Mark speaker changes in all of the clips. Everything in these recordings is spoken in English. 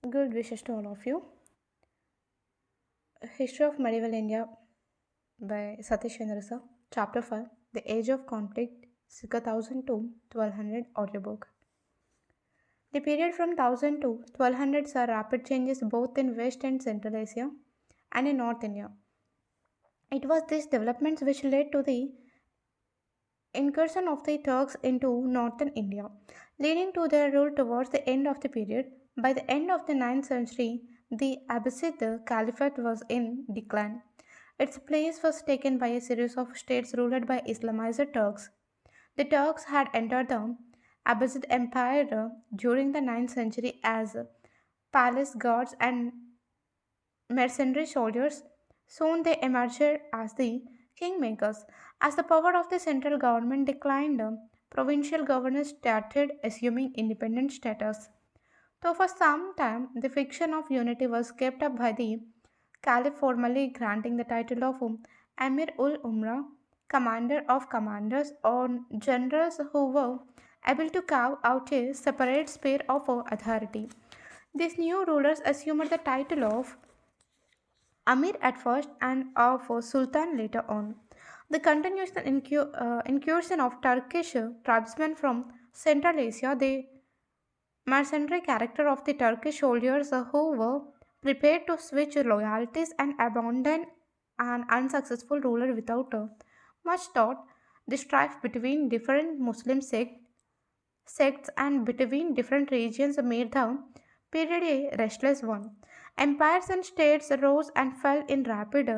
Speaker 1: Good wishes to all of you. History of Medieval India by Satish Chandra Sir. Chapter 5 The Age of Conflict, circa 1000 to 1200 audiobook. The period from 1000 to 1200 saw rapid changes both in West and Central Asia and in North India. It was these developments which led to the incursion of the Turks into northern India, leading to their rule towards the end of the period. By the end of the ninth century, the Abbasid Caliphate was in decline. Its place was taken by a series of states ruled by Islamized Turks. The Turks had entered the Abbasid Empire during the ninth century as palace guards and mercenary soldiers. Soon they emerged as the kingmakers. As the power of the central government declined, provincial governors started assuming independent status. Though for some time the fiction of unity was kept up by the Caliph, formally granting the title of Amir ul Umra, commander of commanders, or generals who were able to carve out a separate sphere of authority. These new rulers assumed the title of Amir at first and of Sultan later on. The continuous incursion of Turkish tribesmen from Central Asia, the mercenary character of the Turkish soldiers who were prepared to switch loyalties and abandon an unsuccessful ruler without much thought, the strife between different sects and between different regions made the period a restless one. Empires and states rose and fell in rapid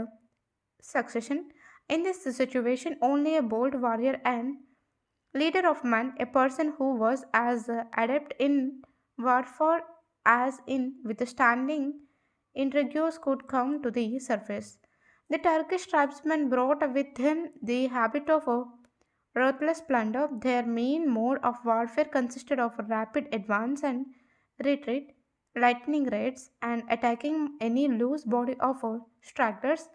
Speaker 1: succession. In this situation, only a bold warrior and leader of men, a person who was as adept in warfare as in withstanding intrigues, could come to the surface. The Turkish tribesmen brought with him the habit of ruthless plunder. Their main mode of warfare consisted of rapid advance and retreat, lightning raids, and attacking any loose body of stragglers.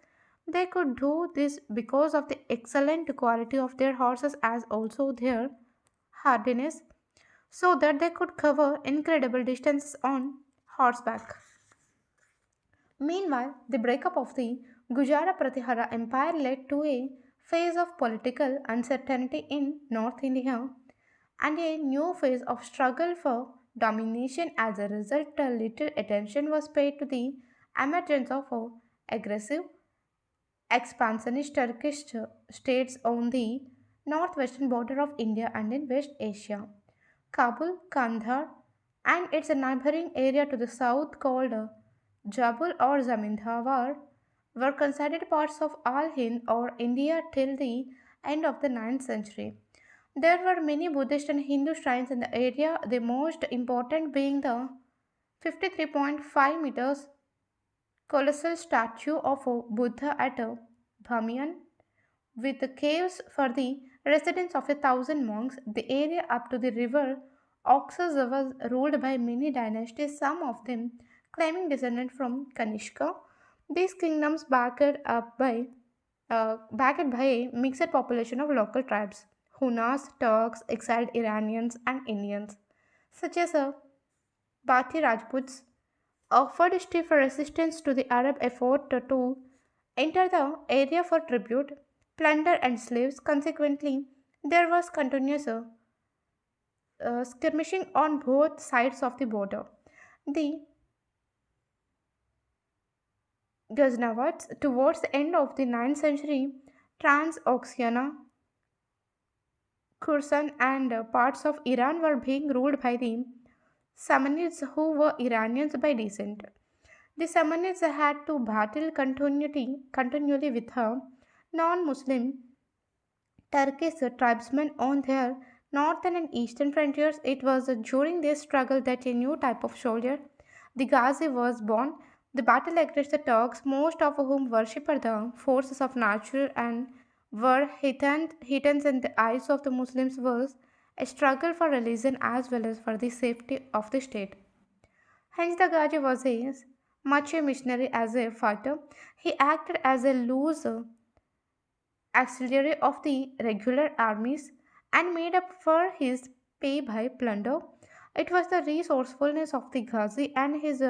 Speaker 1: They could do this because of the excellent quality of their horses as also their hardiness, so that they could cover incredible distances on horseback. Meanwhile, the breakup of the Gujara Pratihara Empire led to a phase of political uncertainty in North India and a new phase of struggle for domination. As a result, little attention was paid to the emergence of aggressive expansionist Turkish states on the northwestern border of India and in West Asia. Kabul, Kandahar, and its neighboring area to the south called Jabul or Zamindawar were considered parts of Al Hind or India till the end of the ninth century. There were many Buddhist and Hindu shrines in the area, the most important being the 53.5 meters colossal statue of a Buddha at Bhamiyan, with the caves for the residence of 1,000 monks. The area up to the river Oxus was ruled by many dynasties, some of them claiming descent from Kanishka. These kingdoms backed by a mixed population of local tribes, Hunas, Turks, exiled Iranians, and Indians, such as Bati Rajputs, offered stiff resistance to the Arab effort to enter the area for tribute, plunder, and slaves. Consequently, there was continuous skirmishing on both sides of the border. The Ghaznavids, towards the end of the ninth century, Transoxiana, Khorasan, and parts of Iran were being ruled by the Samanids, who were Iranians by descent. The Samanids had to battle continually with her non-Muslim Turkish tribesmen on their northern and eastern frontiers. It was during this struggle that a new type of soldier, the Ghazi, was born. The battle against the Turks, most of whom worshipped the forces of nature and were heathens in the eyes of the Muslims, was a struggle for religion as well as for the safety of the state. Hence, the Ghazi was as much a missionary as a fighter. He acted as a loose auxiliary of the regular armies and made up for his pay by plunder. It was the resourcefulness of the Ghazi and his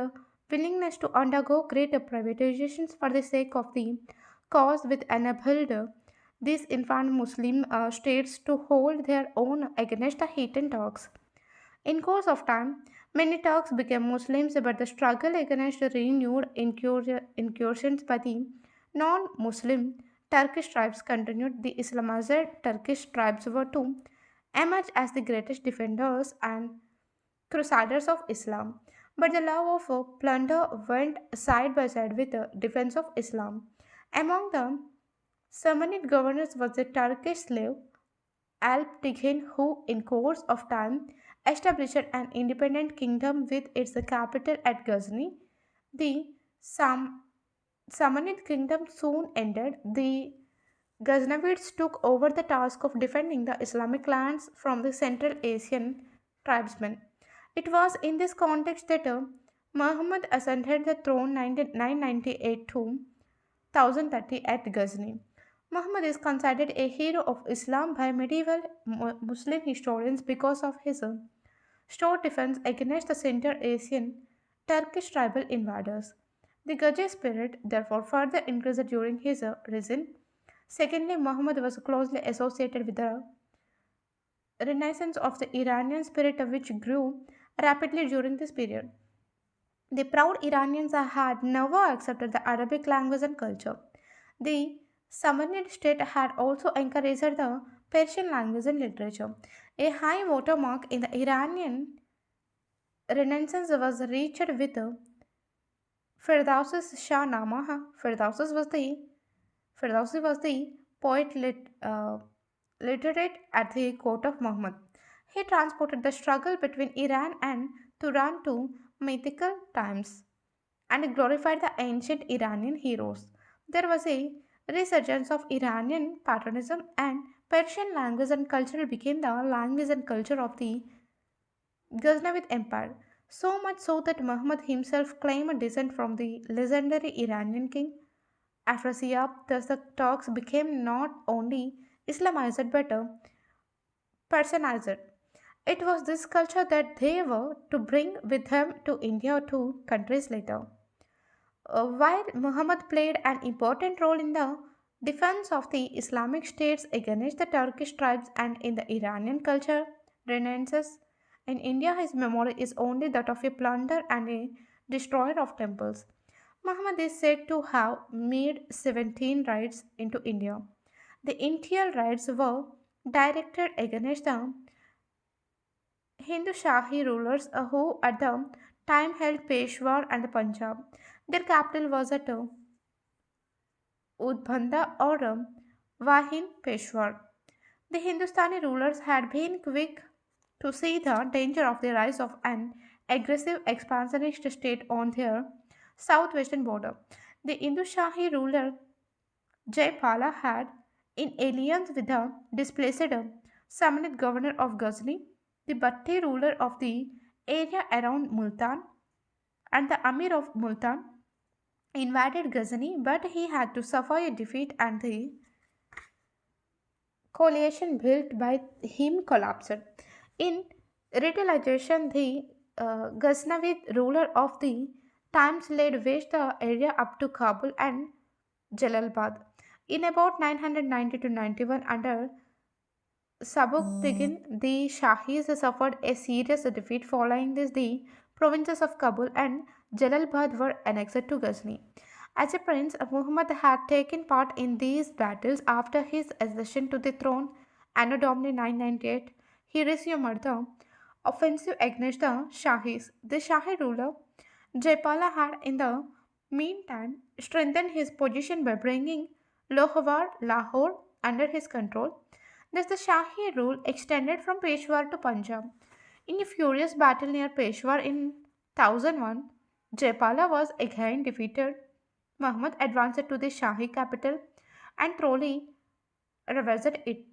Speaker 1: willingness to undergo greater privatizations for the sake of the cause which enabled these infant Muslim states to hold their own against the heathen Turks. In course of time, many Turks became Muslims, but the struggle against the renewed incursions by the non-Muslim Turkish tribes continued. The Islamized Turkish tribes were to emerge as the greatest defenders and crusaders of Islam. But the love of plunder went side by side with the defense of Islam. Among the Samanid governors was the Turkish slave Alp Tighin, who, in course of time, established an independent kingdom with its capital at Ghazni. The Samanid kingdom soon ended. The Ghaznavids took over the task of defending the Islamic lands from the Central Asian tribesmen. It was in this context that Muhammad ascended the throne 998 to 1030 at Ghazni. Muhammad is considered a hero of Islam by medieval Muslim historians because of his stout defense against the Central Asian Turkish tribal invaders. The Ghazi spirit therefore further increased during his reign. Secondly, Muhammad was closely associated with the renaissance of the Iranian spirit which grew rapidly during this period. The proud Iranians had never accepted the Arabic language and culture. The Samanid state had also encouraged the Persian language and literature. A high watermark in the Iranian Renaissance was reached with Firdausi's Shah Nama. Firdausi was the poet literate at the court of Muhammad. He transported the struggle between Iran and Turan to mythical times and glorified the ancient Iranian heroes. There was a resurgence of Iranian patriotism, and Persian language and culture became the language and culture of the Ghaznavid Empire. So much so that Muhammad himself claimed descent from the legendary Iranian king Afrasiab. Thus, the Turks became not only Islamized but Persianized. It was this culture that they were to bring with them to India two countries later. While Muhammad played an important role in the defense of the Islamic states against the Turkish tribes and in the Iranian culture renaissance, in India his memory is only that of a plunderer and a destroyer of temples. Muhammad is said to have made 17 raids into India. The initial raids were directed against the Hindu Shahi rulers who at the time held Peshawar and Punjab. Their capital was at Udbanda or Wahin Peshawar. The Hindustani rulers had been quick to see the danger of the rise of an aggressive expansionist state on their southwestern border. The Hindu Shahi ruler Jaipala had, in alliance with the displaced Samanid governor of Ghazni, the Bhatti ruler of the area around Multan, and the Amir of Multan, invaded Ghazni, but he had to suffer a defeat and the coalition built by him collapsed. In retaliation, the Ghaznavid ruler of the times laid waste the area up to Kabul and Jalalabad. In about 990 to 91, under Sabuktigin, the Shahis suffered a serious defeat. Following this, the provinces of Kabul and Jalalabad were annexed to Ghazni. As a prince, Muhammad had taken part in these battles after his accession to the throne, Anno Domini 998. He resumed the offensive against the Shahis. The Shahi ruler, Jaipala, had in the meantime strengthened his position by bringing Lahore under his control. Thus, the Shahi rule extended from Peshawar to Punjab. In a furious battle near Peshawar in 1001, Jaipala was again defeated. Muhammad advanced to the Shahi capital and thoroughly ravaged it.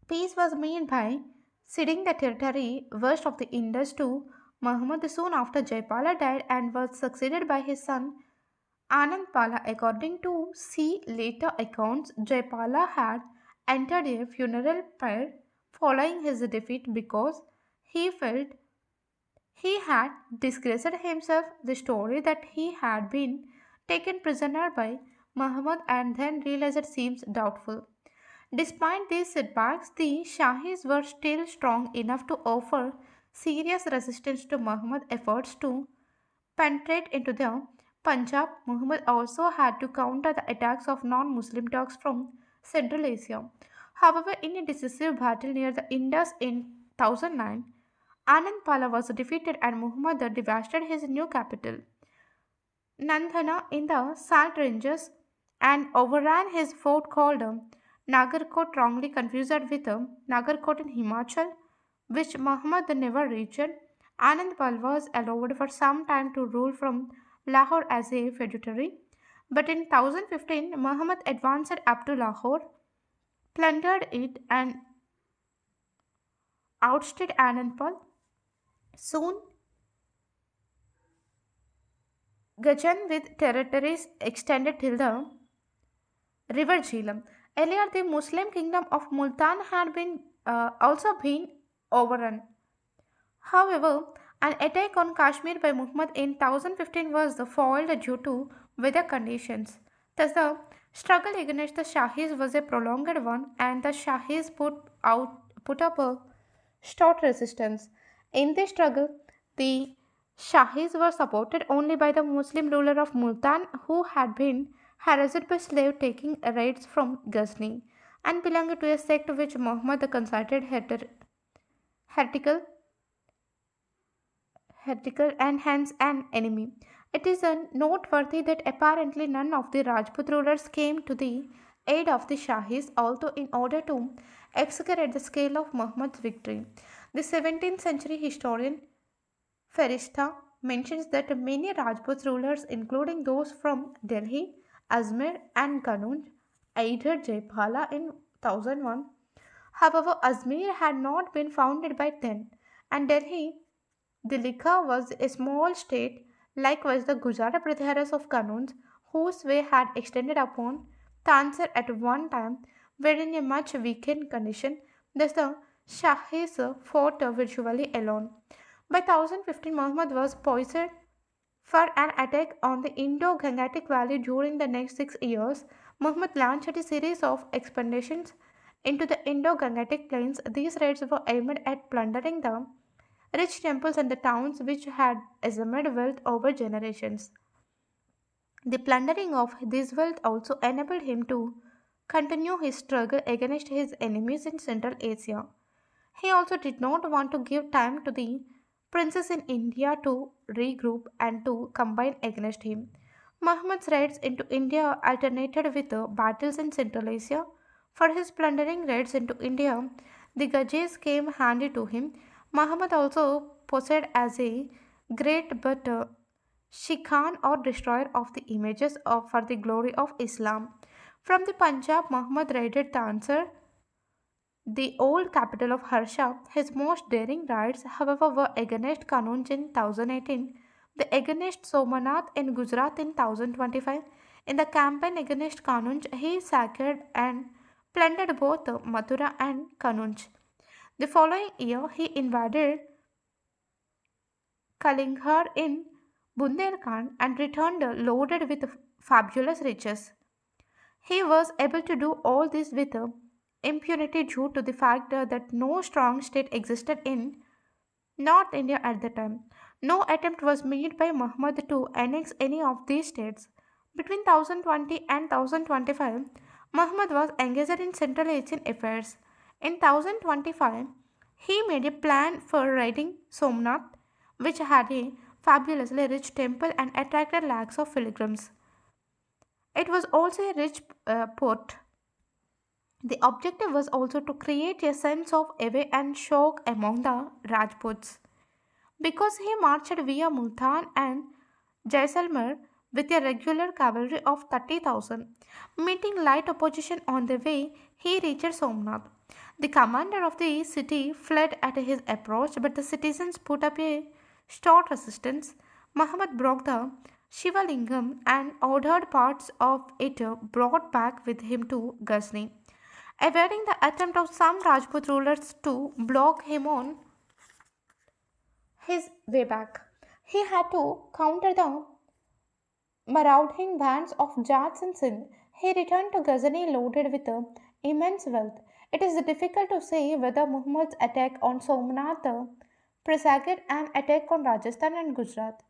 Speaker 1: Peace was made by ceding the territory west of the Indus to Muhammad soon after Jaipala died and was succeeded by his son Anandpala. According to see later accounts, Jaipala had entered a funeral pyre following his defeat because he felt He had disgraced himself the story that he had been taken prisoner by Muhammad and then realized seems doubtful. Despite these setbacks, the Shahis were still strong enough to offer serious resistance to Muhammad's efforts to penetrate into the Punjab. Muhammad also had to counter the attacks of non Muslim Turks from Central Asia. However, in a decisive battle near the Indus in 1009, Anand Pala was defeated and Muhammad devastated his new capital, Nandana, in the salt ranges and overran his fort called Nagarkot, wrongly confused with Nagarkot in Himachal, which Muhammad never reached. Anand Pal was allowed for some time to rule from Lahore as a feudatory, but in 1015 Muhammad advanced up to Lahore, plundered it, and ousted Anand Pal. Soon, Gajan with territories extended till the River Jhelum. Earlier, the Muslim kingdom of Multan had been also been overrun. However, an attack on Kashmir by Muhammad in 1015 was foiled due to weather conditions. Thus, the struggle against the Shahis was a prolonged one, and the Shahis put up a stout resistance. In this struggle, the Shahis were supported only by the Muslim ruler of Multan, who had been harassed by slave taking raids from Ghazni and belonged to a sect which Muhammad considered heretical and hence an enemy. It is noteworthy that apparently none of the Rajput rulers came to the aid of the Shahis, although in order to exaggerate the scale of Muhammad's victory. The 17th century historian Ferishta mentions that many Rajput rulers, including those from Delhi, Ajmer, and Kannauj, aided Jaipala in 1001. However, Ajmer had not been founded by then, and Delhi Dilika was a small state, likewise the Gujarat Praderas of Kannauj, whose sway had extended upon Tansar at one time, were in a much weakened condition. Thus, the Shahis fought virtually alone. By 1015, Muhammad was poised for an attack on the Indo-Gangetic Valley. During the next 6 years, Muhammad launched a series of expeditions into the Indo-Gangetic plains. These raids were aimed at plundering the rich temples and the towns which had assembled wealth over generations. The plundering of this wealth also enabled him to continue his struggle against his enemies in Central Asia. He also did not want to give time to the princes in India to regroup and to combine against him. Muhammad's raids into India alternated with battles in Central Asia. For his plundering raids into India, the Gajis came handy to him. Muhammad also posed as a great but Shikhan or destroyer of the images for the glory of Islam. From the Punjab, Muhammad raided Tansar, the old capital of Harsha. His most daring raids, however, were against Kannauj in 1018, the against Somanath in Gujarat in 1025. In the campaign against Kannauj, he sacked and plundered both Mathura and Kannauj. The following year, he invaded Kalinghar in Bundelkhand and returned loaded with fabulous riches. He was able to do all this with impunity due to the fact that no strong state existed in North India at the time. No attempt was made by Muhammad to annex any of these states. Between 1020 and 1025, Muhammad was engaged in Central Asian affairs. In 1025, he made a plan for raiding Somnath, which had a fabulously rich temple and attracted lakhs of pilgrims. It was also a rich port. The objective was also to create a sense of awe and shock among the Rajputs. Because he marched via Multan and Jaisalmer with a regular cavalry of 30,000, meeting light opposition on the way, he reached Somnath. The commander of the city fled at his approach, but the citizens put up a stout resistance. Muhammad broke the Shivalingam and ordered parts of it brought back with him to Ghazni. Awaiting the attempt of some Rajput rulers to block him on his way back. He had to counter the marauding bands of Jats and Sindh. He returned to Ghazni loaded with immense wealth. It is difficult to say whether Muhammad's attack on Somnath presaged an attack on Rajasthan and Gujarat.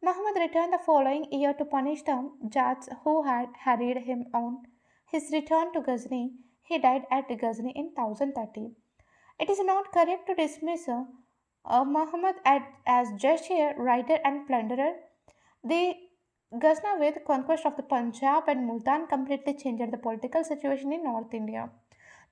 Speaker 1: Muhammad returned the following year to punish the Jats who had harried him on his return to Ghazni. He died at Ghazni in 1030. It is not correct to dismiss Muhammad as just a rider and plunderer. The Ghaznavid conquest of the Punjab and Multan completely changed the political situation in North India.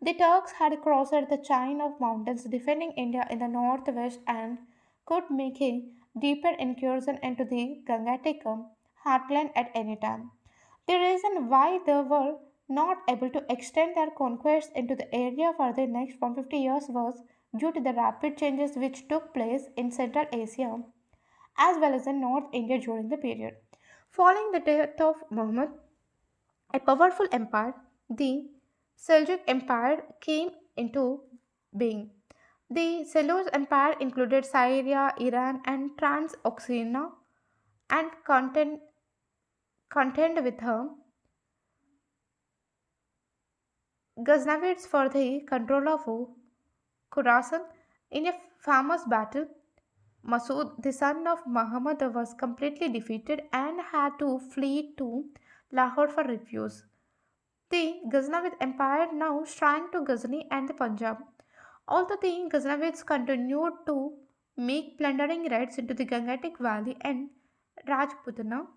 Speaker 1: The Turks had crossed the chain of mountains defending India in the northwest and could make a deeper incursion into the Gangetic heartland at any time. The reason why they were not able to extend their conquests into the area for the next 150 years was due to the rapid changes which took place in Central Asia as well as in North India during the period. Following the death of Muhammad, a powerful empire, the Seljuk Empire, came into being. The Seljuk Empire included Syria, Iran, and Transoxania and contend with her Ghaznavids for the control of Khorasan. In a famous battle, Masood, the son of Muhammad, was completely defeated and had to flee to Lahore for refuge. The Ghaznavid Empire now shrank to Ghazni and the Punjab. Although the Ghaznavids continued to make plundering raids into the Gangetic Valley and Rajputana,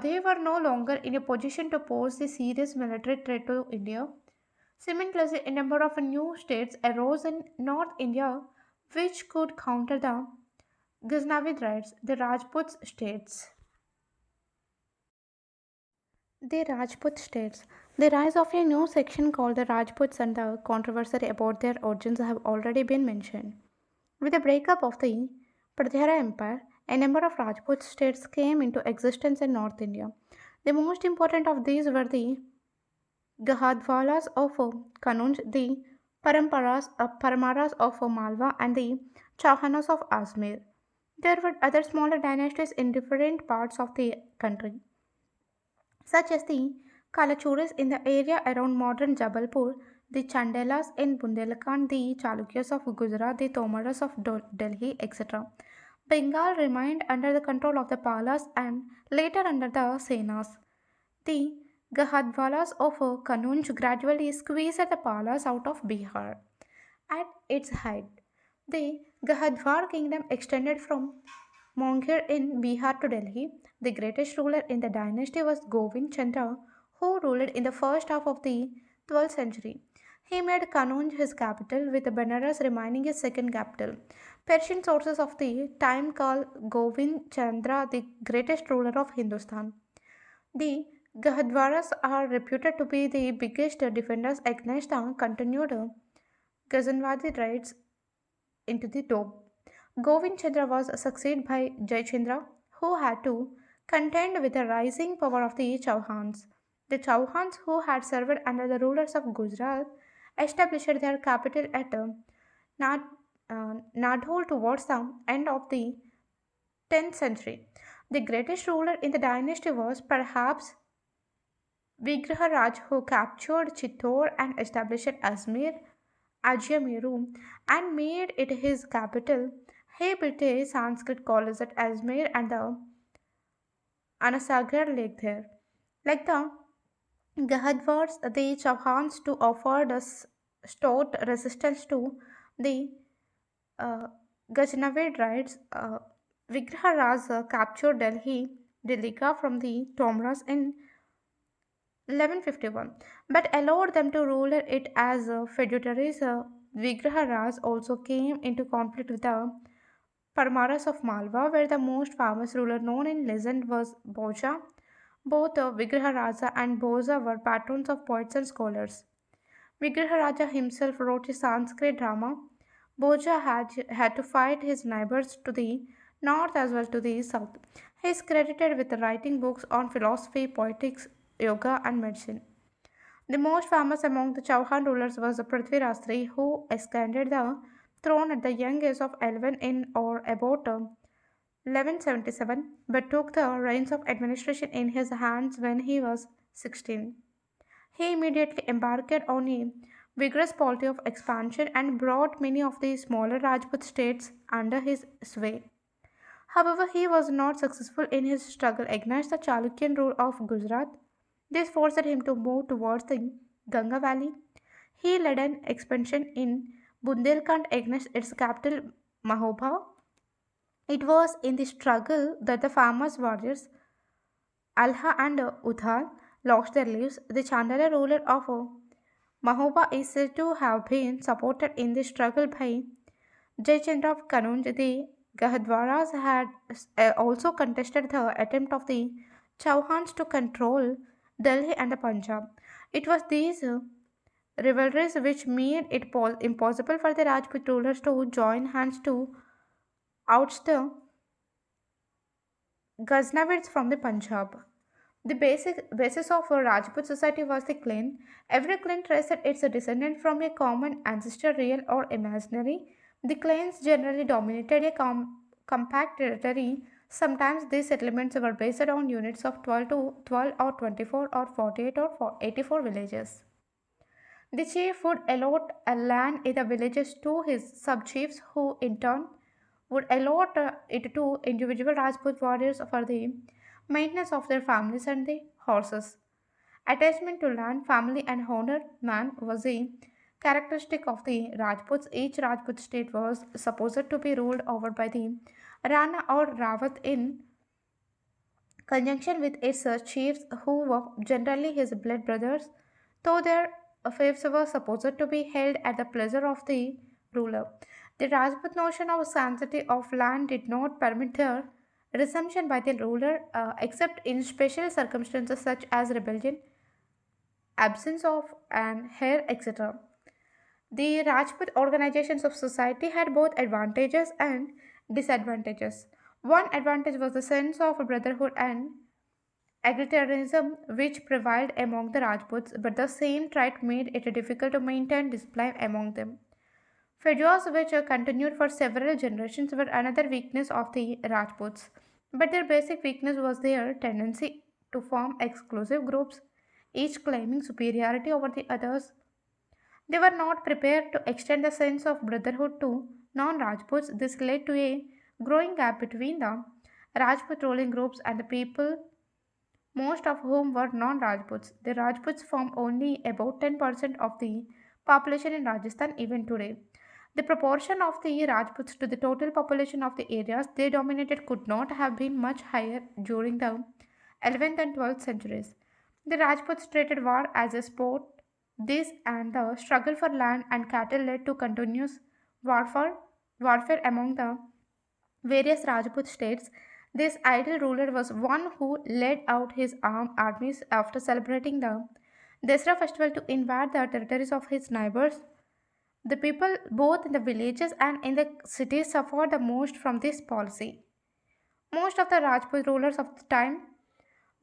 Speaker 1: they were no longer in a position to pose a serious military threat to India. Simultaneously, a number of new states arose in North India which could counter the Ghaznavid raids, the Rajput states. The Rajput states. The rise of a new section called the Rajputs and the controversy about their origins have already been mentioned. With the breakup of the Pradhara Empire, a number of Rajput states came into existence in North India. The most important of these were the Gahadwalas of Kanauj, the Paramaras of Malwa, and the Chauhanas of Ajmer. There were other smaller dynasties in different parts of the country, such as the Kalachuris in the area around modern Jabalpur, the Chandelas in Bundelkhand, the Chalukyas of Gujarat, the Tomaras of Delhi, etc. Bengal remained under the control of the Palas and later under the Senas. The Gahadwalas of Kanunj gradually squeezed the Palas out of Bihar. At its height, the Gahadwar kingdom extended from Monghir in Bihar to Delhi. The greatest ruler in the dynasty was Govind Chandra, who ruled in the first half of the 12th century. He made Kanauj his capital, with Benares remaining his second capital. Persian sources of the time call Govind Chandra the greatest ruler of Hindustan. The Gahadwaras are reputed to be the biggest defenders against the continued Ghaznavide raids into the Doab. Govind Chandra was succeeded by Jayachandra, who had to contend with the rising power of the Chauhans. The Chauhans, who had served under the rulers of Gujarat, established their capital at Nad, Nadhol towards the end of the 10th century. The greatest ruler in the dynasty was perhaps Vigraharaj, who captured Chittor and established Ajmeru, and made it his capital. He built a Sanskrit college at Ajmer and the Anasagar Lake there. Like the Gahadwars, the Chauhans to offered us stout resistance to the uh, Ghaznavid raids. Vigraharaj captured Delhi from the Tomras in 1151, but allowed them to rule it as feudatories. Vigraharaj also came into conflict with the Parmaras of Malwa, where the most famous ruler known in legend was Bhoja. Both Vigraharaja and Bhoja were patrons of poets and scholars. Vigraharaja himself wrote a Sanskrit drama. Bhoja had to fight his neighbors to the north as well to the south. He is credited with writing books on philosophy, poetics, yoga, and medicine. The most famous among the Chauhan rulers was Prithviraj III, who ascended the throne at the young age of 11 in or about 1177, but took the reins of administration in his hands when he was 16. He immediately embarked on a vigorous policy of expansion and brought many of the smaller Rajput states under his sway. However, he was not successful in his struggle against the Chalukyan rule of Gujarat. This forced him to move towards the Ganga Valley. He led an expansion in Bundelkhand against its capital Mahoba. It was in the struggle that the famous warriors Alha and Udhal lost their lives. The Chandala ruler of Mahoba is said to have been supported in the struggle by Jayachandra of Kanauj. The Gahadwaras had also contested the attempt of the Chauhans to control Delhi and the Punjab. It was these rivalries which made it impossible for the Rajput rulers to join hands to oust the Ghaznavids from the Punjab. The basic basis of a Rajput society was the clan. Every clan traced its descendant from a common ancestor, real or imaginary. The clans generally dominated a compact territory. Sometimes these settlements were based on units of 12 to 12 or 24 or 48 or 84 villages. The chief would allot a land in the villages to his sub-chiefs who in turn would allot it to individual Rajput warriors for the maintenance of their families and the horses. Attachment to land, family, and honor man was a characteristic of the Rajputs. Each Rajput state was supposed to be ruled over by the Rana or Rawat in conjunction with its chiefs, who were generally his blood brothers, though their fiefs were supposed to be held at the pleasure of the ruler. The Rajput notion of sanctity of land did not permit their resumption by the ruler except in special circumstances such as rebellion, absence of an heir, etc. The Rajput organizations of society had both advantages and disadvantages. One advantage was the sense of brotherhood and egalitarianism which prevailed among the Rajputs, but the same trait made it difficult to maintain discipline among them. Feuds which continued for several generations were another weakness of the Rajputs, but their basic weakness was their tendency to form exclusive groups, each claiming superiority over the others. They were not prepared to extend the sense of brotherhood to non Rajputs. This led to a growing gap between the Rajput ruling groups and the people, most of whom were non Rajputs. The Rajputs form only about 10% of the population in Rajasthan even today. The proportion of the Rajputs to the total population of the areas they dominated could not have been much higher during the 11th and 12th centuries. The Rajputs treated war as a sport. This and the struggle for land and cattle led to continuous warfare, warfare among the various Rajput states. This idle ruler was one who led out his armed armies after celebrating the Dasra festival to invade the territories of his neighbors. The people, both in the villages and in the cities, suffered the most from this policy. Most of the Rajput rulers of the time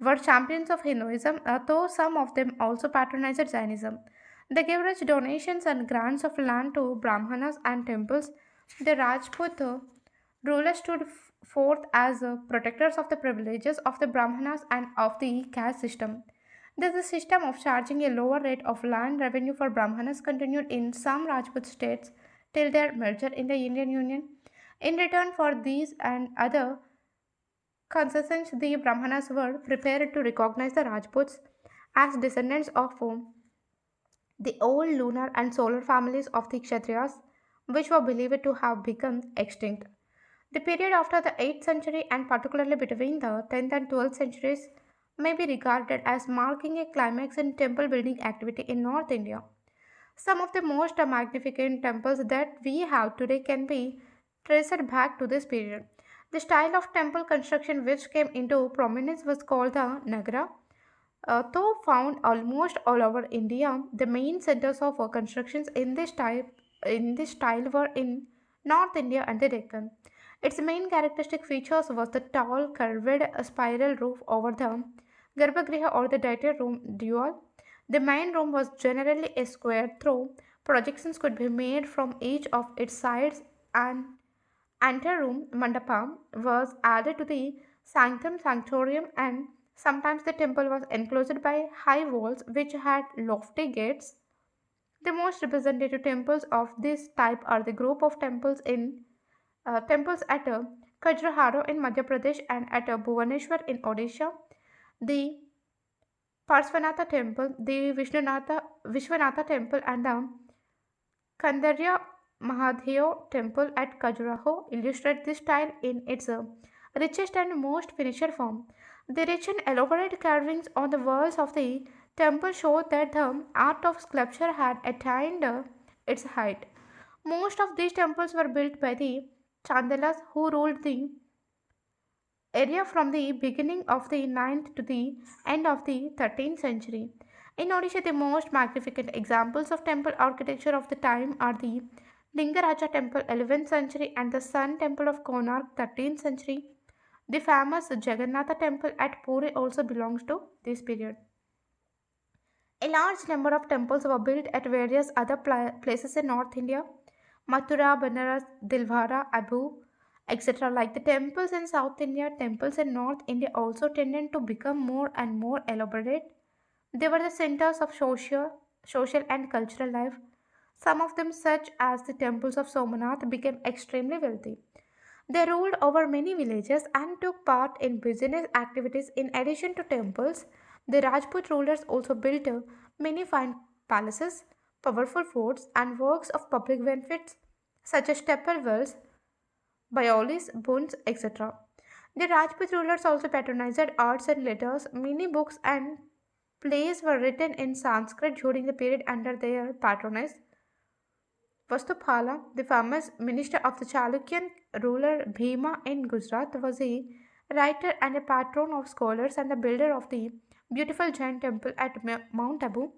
Speaker 1: were champions of Hinduism, though some of them also patronized Jainism. They gave rich donations and grants of land to Brahmanas and temples. The Rajput rulers stood forth as protectors of the privileges of the Brahmanas and of the caste system. This system of charging a lower rate of land revenue for Brahmanas continued in some Rajput states till their merger in the Indian Union. In return for these and other concessions, the Brahmanas were prepared to recognize the Rajputs as descendants of the old lunar and solar families of the Kshatriyas, which were believed to have become extinct. The period after the 8th century and particularly between the 10th and 12th centuries may be regarded as marking a climax in temple building activity in North India. Some of the most magnificent temples that we have today can be traced back to this period. The style of temple construction which came into prominence was called the Nagara. Though found almost all over India, the main centers of constructions in this style were in North India and the Deccan. Its main characteristic features was the tall, curved spiral roof over the Garbhagriha or the dietary room dual. The main room was generally a square, though Projections could be made from each of its sides, and anteroom mandapa was added to the sanctum sanctorium, and sometimes the temple was enclosed by high walls which had lofty gates. The most representative temples of this type are the group of temples at Khajuraho in Madhya Pradesh and at Bhubaneswar in Odisha, the Parsvanatha temple, the Vishwanatha temple, and the Kandarya Mahadeo temple at Khajuraho illustrate this style in its richest and most finished form. The rich and elaborate carvings on the walls of the temple show that the art of sculpture had attained its height. Most of these temples were built by the Chandalas who ruled the area from the beginning of the ninth to the end of the 13th century. In Odisha, the most magnificent examples of temple architecture of the time are the Lingaraja temple 11th century and the Sun temple of Konark 13th century. The famous Jagannatha temple at Puri also belongs to this period. A large number of temples were built at various other places in North India, Mathura, Banaras, Dilwara, Abu, etc. Like the temples in South India, temples in North India also tended to become more and more elaborate. They were the centers of social and cultural life. Some of them, such as the temples of Somanath, became extremely wealthy. They ruled over many villages and took part in business activities. In addition to temples, the Rajput rulers also built many fine palaces, powerful forts, and works of public benefits such as temple wells, Bayolis, bunds, etc. The Rajput rulers also patronized arts and letters. Many books and plays were written in Sanskrit during the period under their patronage. Vastupala, the famous minister of the Chalukyan ruler Bhima in Gujarat, was a writer and a patron of scholars and the builder of the beautiful Jain temple at Mount Abu,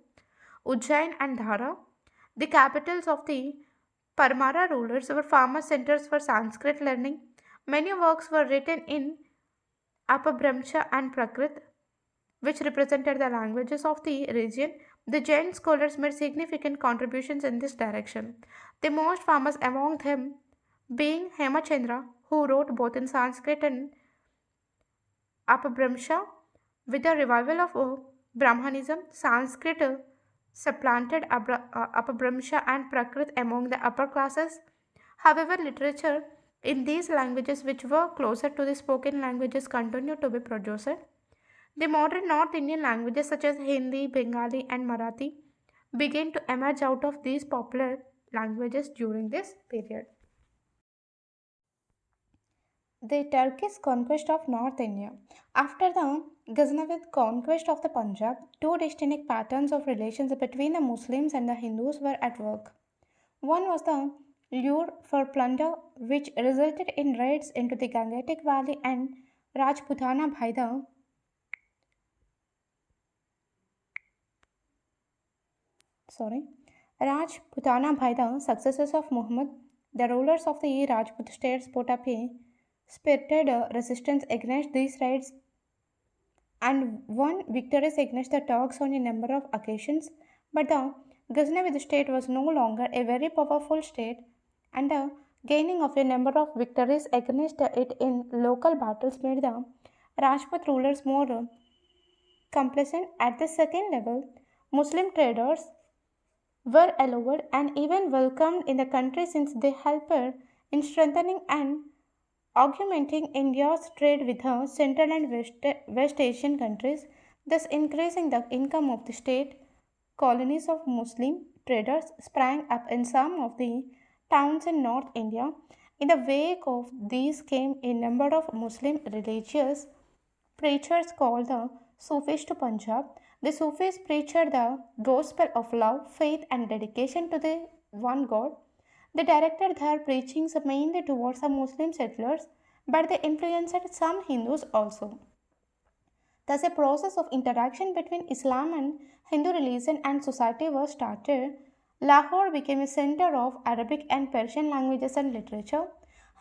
Speaker 1: Ujjain, and Dhara. The capitals of the Parmara rulers were famous centers for Sanskrit learning. Many works were written in Apabhramsha and Prakrit, which represented the languages of the region. The Jain scholars made significant contributions in this direction. The most famous among them being Hemachandra, who wrote both in Sanskrit and Apabhramsha. With the revival of Brahmanism, Sanskrit supplanted Apabhramsha and Prakrit among the upper classes. However, literature in these languages, which were closer to the spoken languages, continued to be produced. The modern North Indian languages such as Hindi, Bengali, and Marathi began to emerge out of these popular languages during this period. The Turkish conquest of North India. After the Ghaznavid conquest of the Punjab, two distinct patterns of relations between the Muslims and the Hindus were at work. One was the lure for plunder, which resulted in raids into the Gangetic Valley and Rajputana by the sorry, Rajputana by the successors of Muhammad. The rulers of the Rajput states put up a spirited resistance against these raids and won victories against the Turks on a number of occasions. But the Ghaznavid state was no longer a very powerful state, and the gaining of a number of victories against it in local battles made the Rajput rulers more complacent. At the second level, Muslim traders were allowed and even welcomed in the country since they helped in strengthening and augmenting India's trade with the Central and West Asian countries, thus increasing the income of the state. Colonies of Muslim traders sprang up in some of the towns in North India. In the wake of these came a number of Muslim religious preachers called the Sufis to Punjab. The Sufis preached the gospel of love, faith, and dedication to the one God. They directed their preachings mainly towards the Muslim settlers, but they influenced some Hindus also. Thus, a process of interaction between Islam and Hindu religion and society was started. Lahore became a center of Arabic and Persian languages and literature.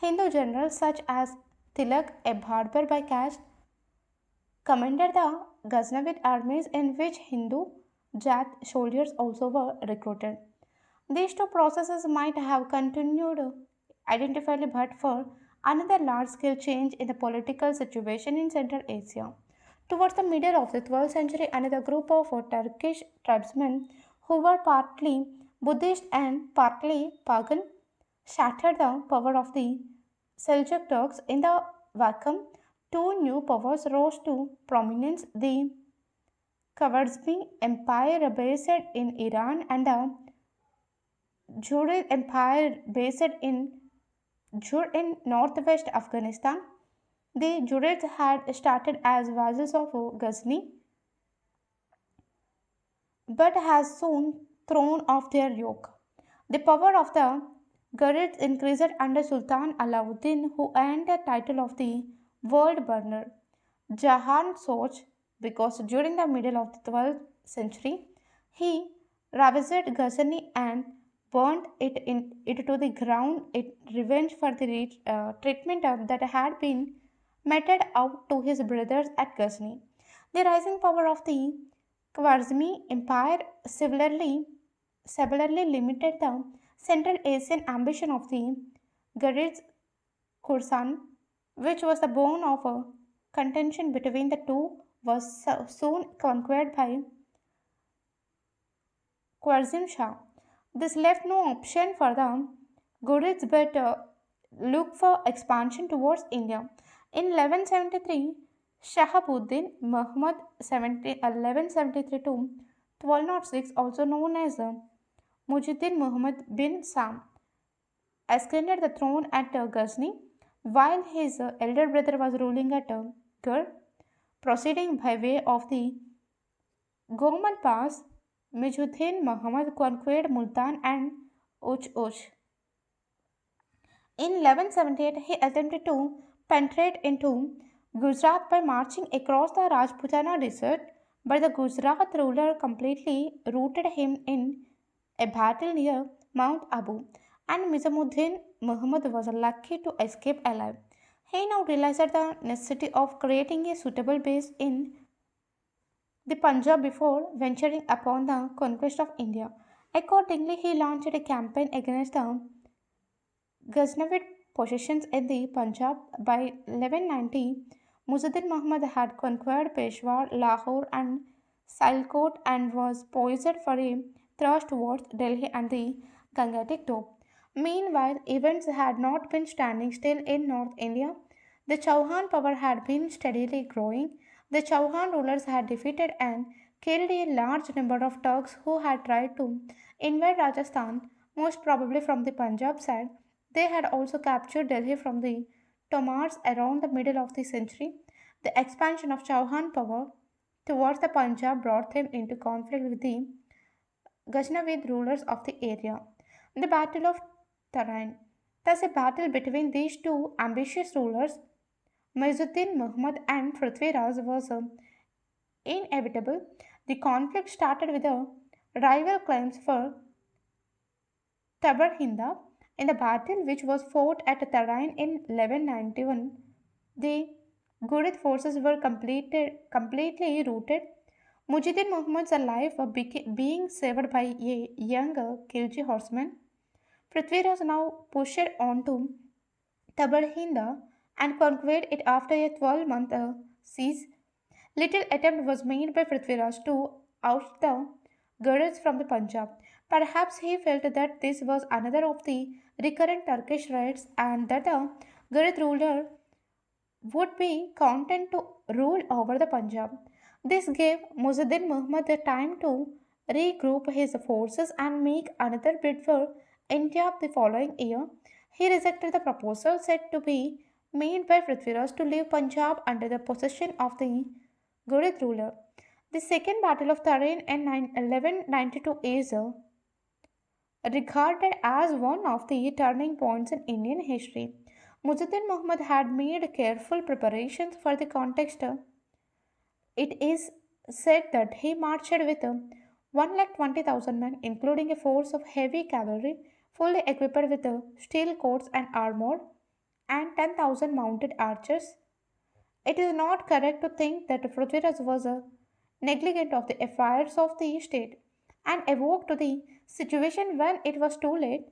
Speaker 1: Hindu generals such as Tilak, a barber by caste, commanded the Ghaznavid armies in which Hindu Jat soldiers also were recruited. These two processes might have continued identifiably but for another large scale change in the political situation in Central Asia. Towards the middle of the 12th century, another group of Turkish tribesmen who were partly Buddhist and partly pagan shattered the power of the Seljuk Turks. In the vacuum, two new powers rose to prominence: the Khwarezmi Empire based in Iran and the Jurid Empire based in Jur in northwest Afghanistan. The Jurids had started as vassals of Ghazni but has soon thrown off their yoke. The power of the Ghurids increased under Sultan Alauddin, who earned the title of the world burner, Jahan Soch, because during the middle of the 12th century he ravaged Ghazni and burnt it to the ground in revenge for the treatment that had been meted out to his brothers at Ghazni. The rising power of the Khwarizmi Empire severely limited the Central Asian ambition of the Ghurids Khorasan, which was the bone of a contention between the two, was soon conquered by Khwarizm Shah. This left no option for the Ghurids but look for expansion towards India. In 1173, Shahabuddin Muhammad 1173 to 1206, also known as Mujiddin Muhammad bin Sam, ascended the throne at Ghazni while his elder brother was ruling at Gur, proceeding by way of the Goman Pass. Mujiddin Muhammad conquered Multan and Uch Uch. In 1178, he attempted to penetrate into Gujarat by marching across the Rajputana desert, but the Gujarat ruler completely routed him in a battle near Mount Abu, and Nizamuddin Muhammad was lucky to escape alive. He now realized the necessity of creating a suitable base in the Punjab before venturing upon the conquest of India. Accordingly, he launched a campaign against the Ghaznavid possessions in the Punjab. By 1190, Muzaddin Muhammad had conquered Peshawar, Lahore, and Sialkot and was poised for a thrust towards Delhi and the Gangetic Doab. Meanwhile, events had not been standing still in North India. The Chauhan power had been steadily growing. The Chauhan rulers had defeated and killed a large number of Turks who had tried to invade Rajasthan, most probably from the Punjab side. They had also captured Delhi from the Tomars around the middle of the century. The expansion of Chauhan power towards the Punjab brought them into conflict with the Ghaznavid rulers of the area. The Battle of Tarain. Thus, a battle between these two ambitious rulers, Muizzuddin Muhammad and Prithviraj, was inevitable. The conflict started with the rival claims for Tabarhinda. In the battle, which was fought at Tarain in 1191, the Ghurid forces were completely routed. Mujiddin Muhammad's life was being saved by a young Khilji horseman. Prithviraj now pushed on to Tabarhinda and conquered it after a 12-month siege. Little attempt was made by Prithviraj to oust the Ghurids from the Punjab. Perhaps he felt that this was another of the recurrent Turkish raids and that the Ghurid ruler would be content to rule over the Punjab. This gave Muzaddin Muhammad the time to regroup his forces and make another bid for India the following year. He rejected the proposal said to be made by Prithviraj to leave Punjab under the possession of the Ghurid ruler. The Second Battle of Tarain in 1192 is regarded as one of the turning points in Indian history. Muzaddin Muhammad had made careful preparations for the context. It is said that he marched with 1,20,000 men, including a force of heavy cavalry fully equipped with steel coats and armor, and 10,000 mounted archers. It is not correct to think that Prithviraj was negligent of the affairs of the state and evoked the situation when it was too late.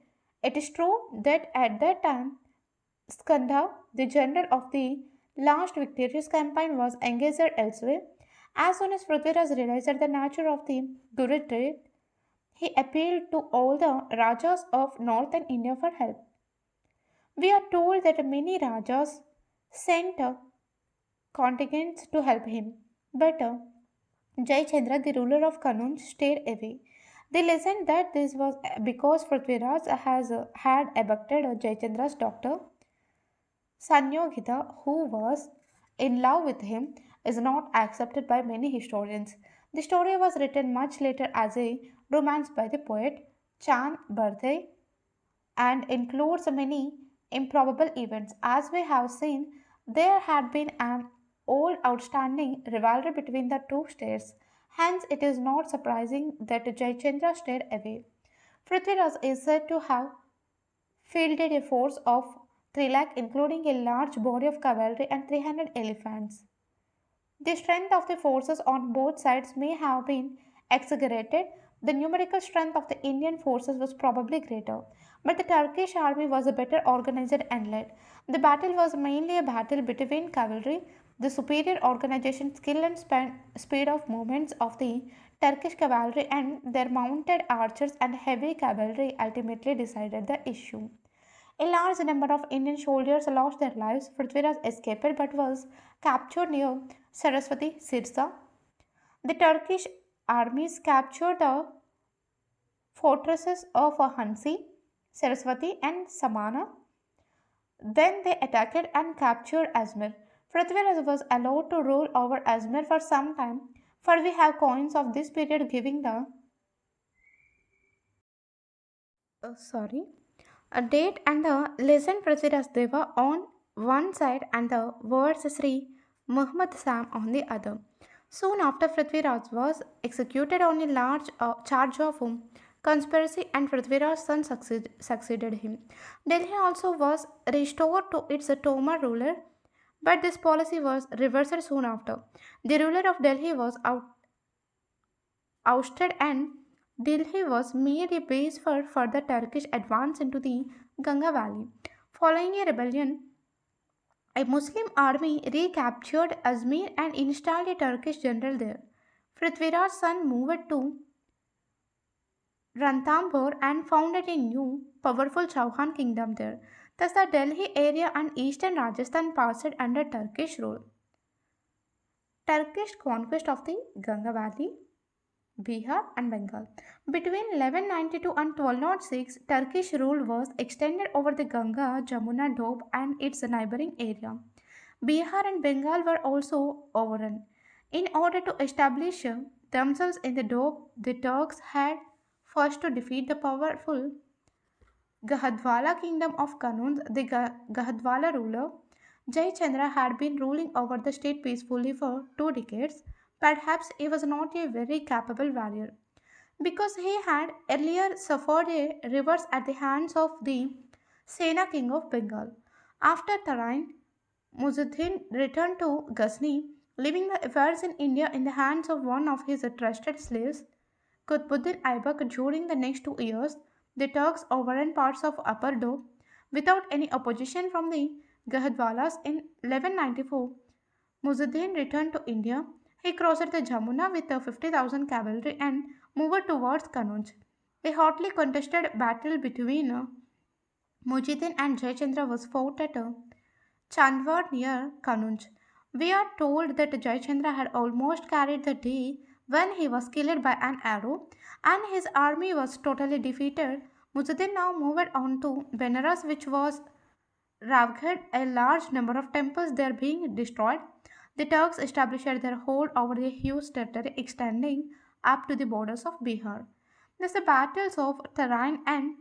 Speaker 1: It is true that at that time, Skanda, the general of the last victorious campaign, was engaged elsewhere. As soon as Prithviraj realized the nature of the Guru threat, he appealed to all the Rajas of northern India for help. We are told that many Rajas sent contingents to help him, but Jai Chandra, the ruler of Kannauj, stayed away. They legend that this was because Prithviraj had abducted Jai Chandra's daughter Sanyogita, who was in love with him, is not accepted by many historians. The story was written much later as a romance by the poet Chan Bardey and includes many improbable events. As we have seen, there had been an old outstanding rivalry between the two states. Hence, it is not surprising that Jayachandra stayed away. Prithviraj is said to have fielded a force of 3 lakh, including a large body of cavalry and 300 elephants. The strength of the forces on both sides may have been exaggerated. The numerical strength of the Indian forces was probably greater, but the Turkish army was better organized and led. The battle was mainly a battle between cavalry. The superior organization, skill, and speed of movements of the Turkish cavalry and their mounted archers and heavy cavalry ultimately decided the issue. A large number of Indian soldiers lost their lives. Prithviraj escaped but was captured near Saraswati Sirsa. The Turkish armies captured the fortresses of Hansi, Saraswati, and Samana. Then they attacked and captured Ajmer. Prithviraj was allowed to rule over Ajmer for some time, for we have coins of this period giving the sorry a date and the legend Prithviraj Deva on one side and the words Sri Muhammad Sam on the other. Soon after, Prithviraj was executed on a large charge of conspiracy, and Prithviraj's son succeeded him. Delhi also was restored to its Tomar ruler, but this policy was reversed soon after. The ruler of Delhi was ousted, and Delhi was made a base for further Turkish advance into the Ganga Valley. Following a rebellion, a Muslim army recaptured Ajmer and installed a Turkish general there. Prithviraj's son moved to Ranthambore and founded a new, powerful Chauhan kingdom there. Thus, the Delhi area and eastern Rajasthan passed under Turkish rule. Turkish conquest of the Ganga Valley, Bihar, and Bengal. Between 1192 and 1206, Turkish rule was extended over the Ganga, Jamuna, Doab, and its neighboring area. Bihar and Bengal were also overrun. In order to establish themselves in the Doab, the Turks had first to defeat the powerful Gahdwala kingdom of Kannauj. The Gahdwala ruler Jai Chandra had been ruling over the state peacefully for 2 decades. Perhaps he was not a very capable warrior because he had earlier suffered a reverse at the hands of the Sena king of Bengal. After Tarain, Muzuddin returned to Ghazni, leaving the affairs in India in the hands of one of his trusted slaves, Qutbuddin Aibak. During the next 2 years, the Turks overran parts of Upper Doab without any opposition from the Gahdwalas. In 1194, Muzuddin returned to India. He crossed the Jamuna with 50,000 cavalry and moved towards Kannauj. A hotly contested battle between Mujiddin and Jayachandra was fought at Chandwar near Kannauj. We are told that Jayachandra had almost carried the day when he was killed by an arrow and his army was totally defeated. Mujiddin now moved on to Benares, which was ravaged, a large number of temples there being destroyed. The Turks established their hold over a huge territory extending up to the borders of Bihar. Thus, the battles of Tarain and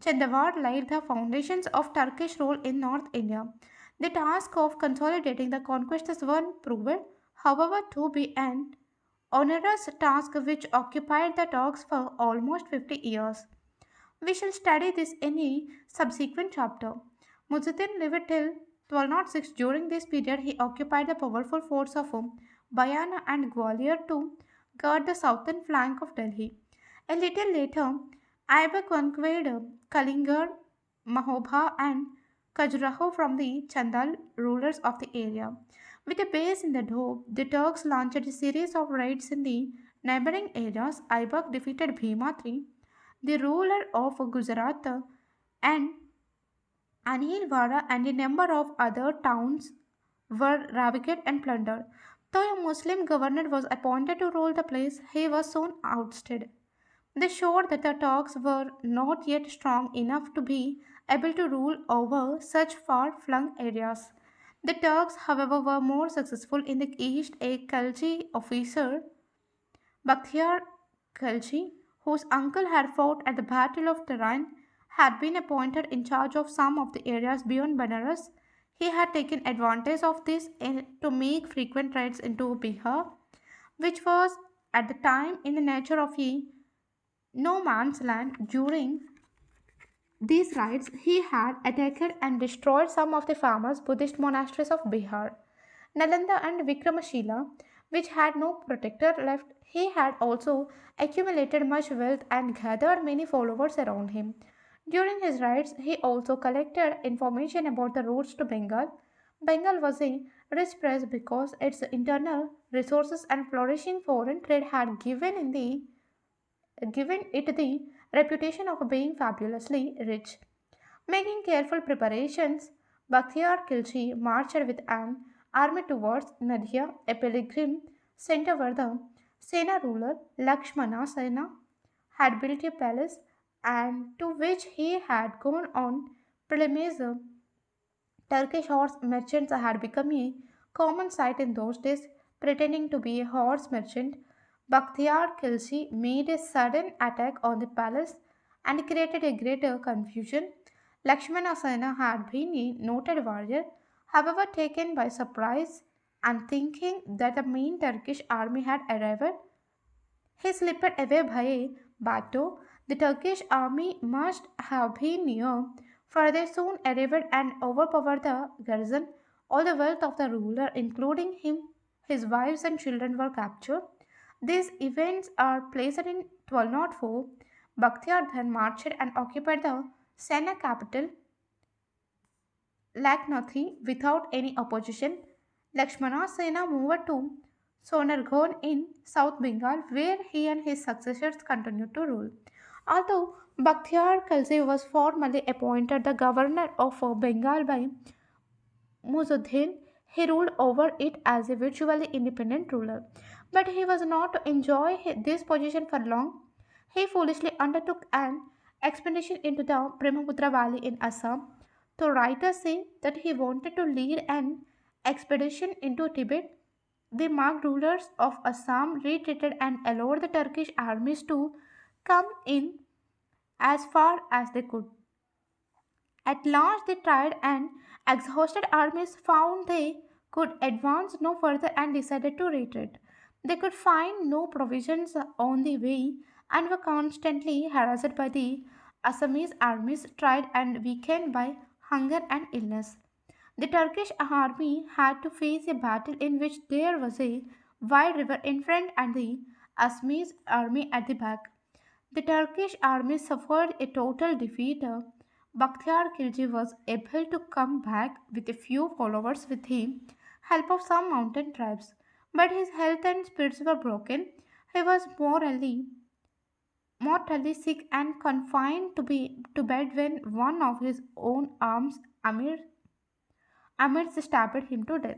Speaker 1: Chandawar laid the foundations of Turkish rule in North India. The task of consolidating the conquests was proved, however, to be an onerous task which occupied the Turks for almost 50 years. We shall study this in a subsequent chapter. Muzuddin lived till 1206. During this period, he occupied the powerful forts of Bayana and Gwalior to guard the southern flank of Delhi. A little later, Aibak conquered Kalingar, Mahobha, and Khajuraho from the Chandal rulers of the area. With a base in the Doab, the Turks launched a series of raids in the neighboring areas. Aibak defeated Bhima III, the ruler of Gujarat, and Anilwara and a number of other towns were ravaged and plundered. Though a Muslim governor was appointed to rule the place, he was soon ousted. This showed that the Turks were not yet strong enough to be able to rule over such far flung areas. The Turks, however, were more successful in the east. A Khalji officer, Bakhtiar Khalji, whose uncle had fought at the Battle of Tehran, had been appointed in charge of some of the areas beyond Benares. He had taken advantage of this to make frequent raids into Bihar, which was at the time in the nature of a no man's land. During these raids, he had attacked and destroyed some of the famous Buddhist monasteries of Bihar, Nalanda and Vikramashila, which had no protector left. He had also accumulated much wealth and gathered many followers around him. During his raids, he also collected information about the routes to Bengal. Bengal was a rich place because its internal resources and flourishing foreign trade had given it the reputation of being fabulously rich. Making careful preparations, Bakhtiar Khilji marched with an army towards Nadia, a pilgrim center where the Sena ruler Lakshmana Sena had built a palace and to which he had gone on pilgrimage. Turkish horse merchants had become a common sight in those days. Pretending to be a horse merchant, Bakhtiar Khilji made a sudden attack on the palace and created a greater confusion. Lakshmana Sena had been a noted warrior, however, taken by surprise and thinking that the main Turkish army had arrived, he slipped away by a battle. The Turkish army must have been near, for they soon arrived and overpowered the garrison. All the wealth of the ruler, including him, his wives and children, were captured. These events are placed in 1204. Bakhtiar then marched and occupied the Sena capital, Laknathi, without any opposition. Lakshmana Sena moved to Sonargaon in South Bengal, where he and his successors continued to rule. Although Bakhtiar Khalji was formally appointed the governor of Bengal by Muzuddin, he ruled over it as a virtually independent ruler. But he was not to enjoy this position for long. He foolishly undertook an expedition into the Brahmaputra Valley in Assam. Though writers say that he wanted to lead an expedition into Tibet, the Magh rulers of Assam retreated and allowed the Turkish armies to come in as far as they could. At last, they tried, and exhausted armies found they could advance no further and decided to retreat. They could find no provisions on the way and were constantly harassed by the Assamese armies, tried and weakened by hunger and illness. The Turkish army had to face a battle in which there was a wide river in front and the Assamese army at the back. The Turkish army suffered a total defeat. Bakhtiar Khilji was able to come back with a few followers with the help of some mountain tribes, but his health and spirits were broken. He was mortally sick and confined to bed when one of his own arms, Amir stabbed him to death.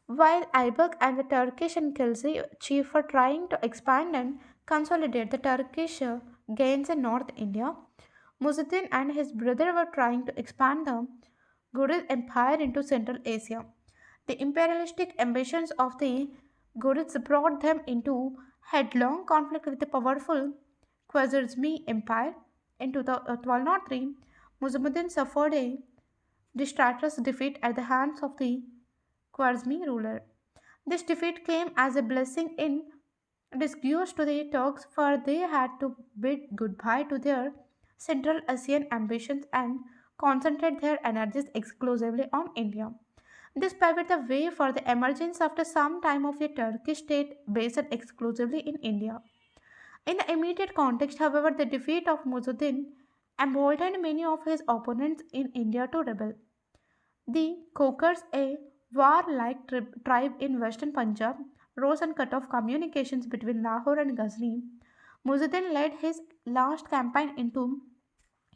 Speaker 1: While Aybak and the Turkish and Khilji chief were trying to expand and consolidate the Turkish gains in North India, Muzuddin and his brother were trying to expand the Ghurids Empire into Central Asia. The imperialistic ambitions of the Ghurids brought them into headlong conflict with the powerful Khwarizmi Empire. In 1203, Muzaffar suffered a disastrous defeat at the hands of the Khwarizmi ruler. This defeat came as a blessing in disguise to the Turks, for they had to bid goodbye to their Central Asian ambitions and concentrate their energies exclusively on India. This paved the way for the emergence after some time of a Turkish state based exclusively in India. In the immediate context, however, the defeat of Muzuddin emboldened many of his opponents in India to rebel. The Kokars, a warlike tribe in western Punjab, rose and cut off communications between Lahore and Ghazni. Muzuddin led his last campaign into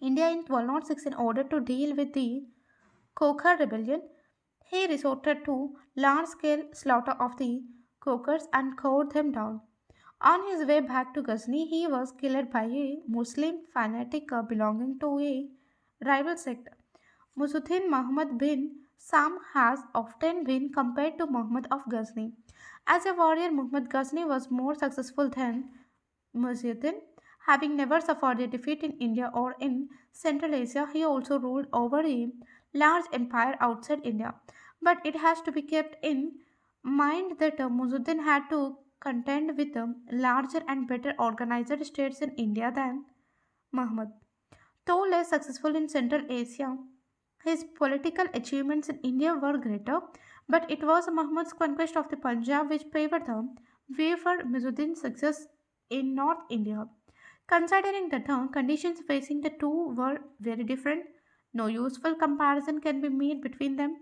Speaker 1: India in 1206 in order to deal with the Kokar rebellion. He resorted to large scale slaughter of the Kokars and cowed them down. On his way back to Ghazni, he was killed by a Muslim fanatic belonging to a rival sect. Musuddin Muhammad bin Sam has often been compared to Muhammad of Ghazni. As a warrior, Muhammad Ghazni was more successful than Muhyiddin. Having never suffered a defeat in India or in Central Asia, he also ruled over a large empire outside India. But it has to be kept in mind that Muhyiddin had to contend with larger and better organized states in India than Muhammad. Though less successful in Central Asia, his political achievements in India were greater, but it was Muhammad's conquest of the Punjab which paved the way for Muhyiddin's success in North India. Considering that the conditions facing the two were very different, no useful comparison can be made between them.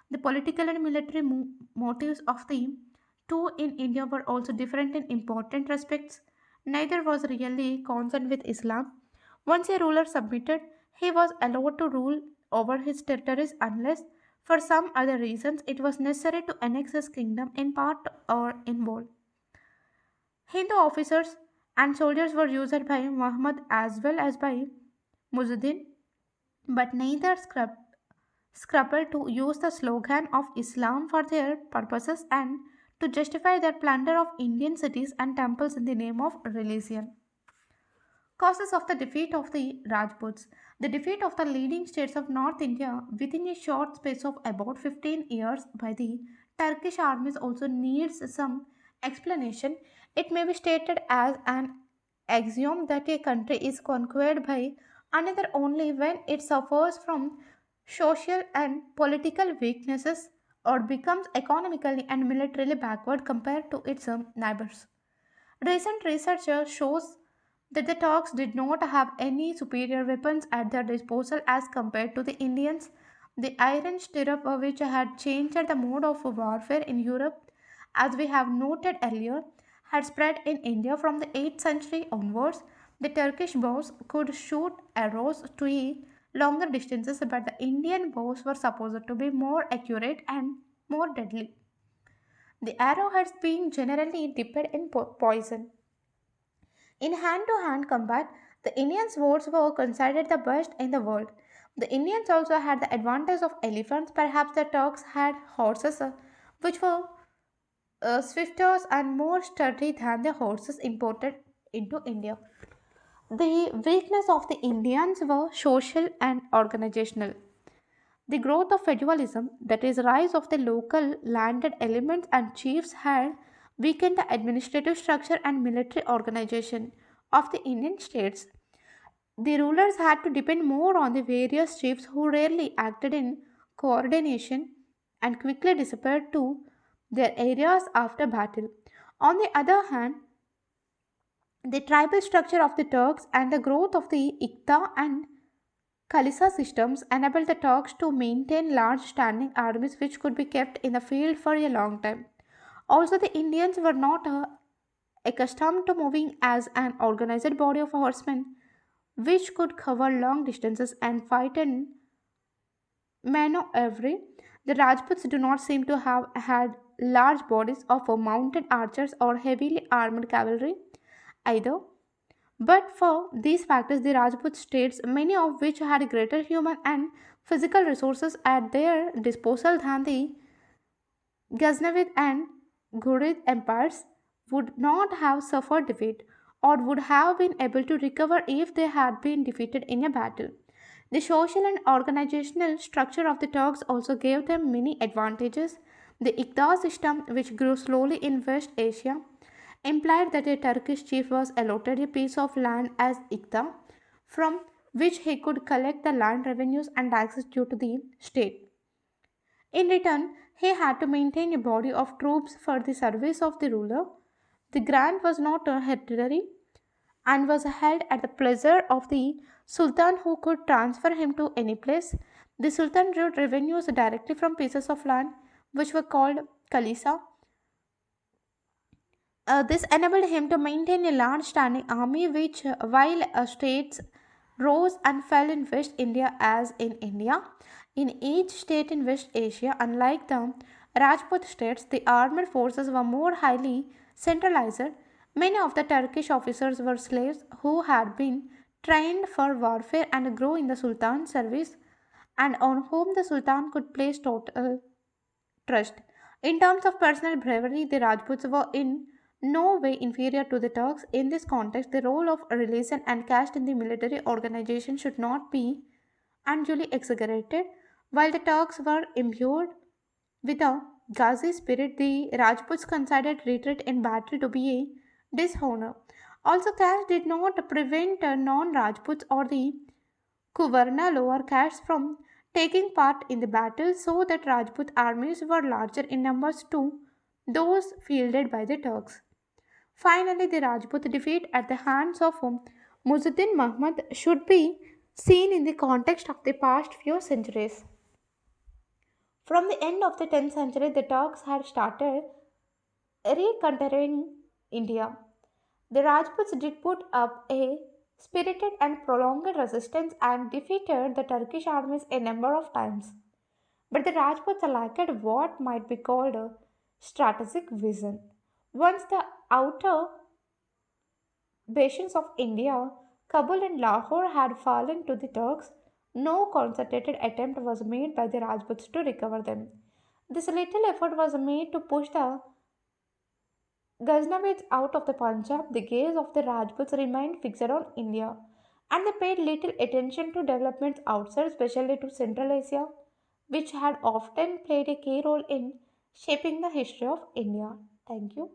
Speaker 1: The political and military motives of the two in India were also different in important respects. Neither was really concerned with Islam. Once a ruler submitted, he was allowed to rule over his territories unless, for some other reasons, it was necessary to annex his kingdom in part or in whole. Hindu officers and soldiers were used by Muhammad as well as by Muzuddin, but neither scrupled to use the slogan of Islam for their purposes and to justify their plunder of Indian cities and temples in the name of religion. Causes of the defeat of the Rajputs. The defeat of the leading states of North India within a short space of about 15 years by the Turkish armies also needs some explanation. It may be stated as an axiom that a country is conquered by another only when it suffers from social and political weaknesses or becomes economically and militarily backward compared to its neighbors. Recent research shows that the Turks did not have any superior weapons at their disposal as compared to the Indians. The iron stirrup, which had changed the mode of warfare in Europe, as we have noted earlier, had spread in India from the 8th century onwards. The Turkish bows could shoot arrows to longer distances, but the Indian bows were supposed to be more accurate and more deadly. The arrowheads being generally dipped in poison. In hand to hand combat, the Indian swords were considered the best in the world. The Indians also had the advantage of elephants. Perhaps the Turks had horses which were swifter and more sturdy than the horses imported into India. The weakness of the Indians were social and organizational. The growth of feudalism, that is, rise of the local landed elements and chiefs, had weakened the administrative structure and military organization of the Indian states. The rulers had to depend more on the various chiefs who rarely acted in coordination and quickly disappeared to their areas after battle. On the other hand, the tribal structure of the Turks and the growth of the Ikta and Khalisa systems enabled the Turks to maintain large standing armies which could be kept in the field for a long time. Also, the Indians were not accustomed to moving as an organized body of horsemen which could cover long distances and fight in maneuver. The Rajputs do not seem to have had large bodies of mounted archers or heavily armed cavalry either. But for these factors, the Rajput states, many of which had greater human and physical resources at their disposal than the Ghaznavid and Ghurid empires, would not have suffered defeat or would have been able to recover if they had been defeated in a battle. The social and organizational structure of the Turks also gave them many advantages. The Iqta system, which grew slowly in West Asia, implied that a Turkish chief was allotted a piece of land as Iqta, from which he could collect the land revenues and taxes due to the state. In return, he had to maintain a body of troops for the service of the ruler. The grant was not hereditary. and was held at the pleasure of the Sultan, who could transfer him to any place. The Sultan drew revenues directly from pieces of land which were called kalisa. This enabled him to maintain a large standing army, which, while states rose and fell in West India as in India, in each state in West Asia, unlike the Rajput states, the armed forces were more highly centralized. Many of the Turkish officers were slaves who had been trained for warfare and grew in the Sultan's service, and on whom the Sultan could place total trust. In terms of personal bravery, the Rajputs were in no way inferior to the Turks. In this context, the role of religion and caste in the military organization should not be unduly exaggerated. While the Turks were imbued with a Ghazi spirit, the Rajputs considered retreat in battle to be a dishonor. Also, caste did not prevent non Rajputs or the Kuvarna lower castes from taking part in the battle, so that Rajput armies were larger in numbers to those fielded by the Turks. Finally, the Rajput defeat at the hands of Muzuddin Muhammad should be seen in the context of the past few centuries. From the end of the 10th century, the Turks had started reconquering India. The Rajputs did put up a spirited and prolonged resistance and defeated the Turkish armies a number of times. But the Rajputs lacked what might be called a strategic vision. Once the outer bastions of India, Kabul and Lahore had fallen to the Turks, no concerted attempt was made by the Rajputs to recover them. This little effort was made to push the Ghaznavids out of the Punjab. The gaze of the Rajputs remained fixed on India, and they paid little attention to developments outside, especially to Central Asia, which had often played a key role in shaping the history of India. Thank you.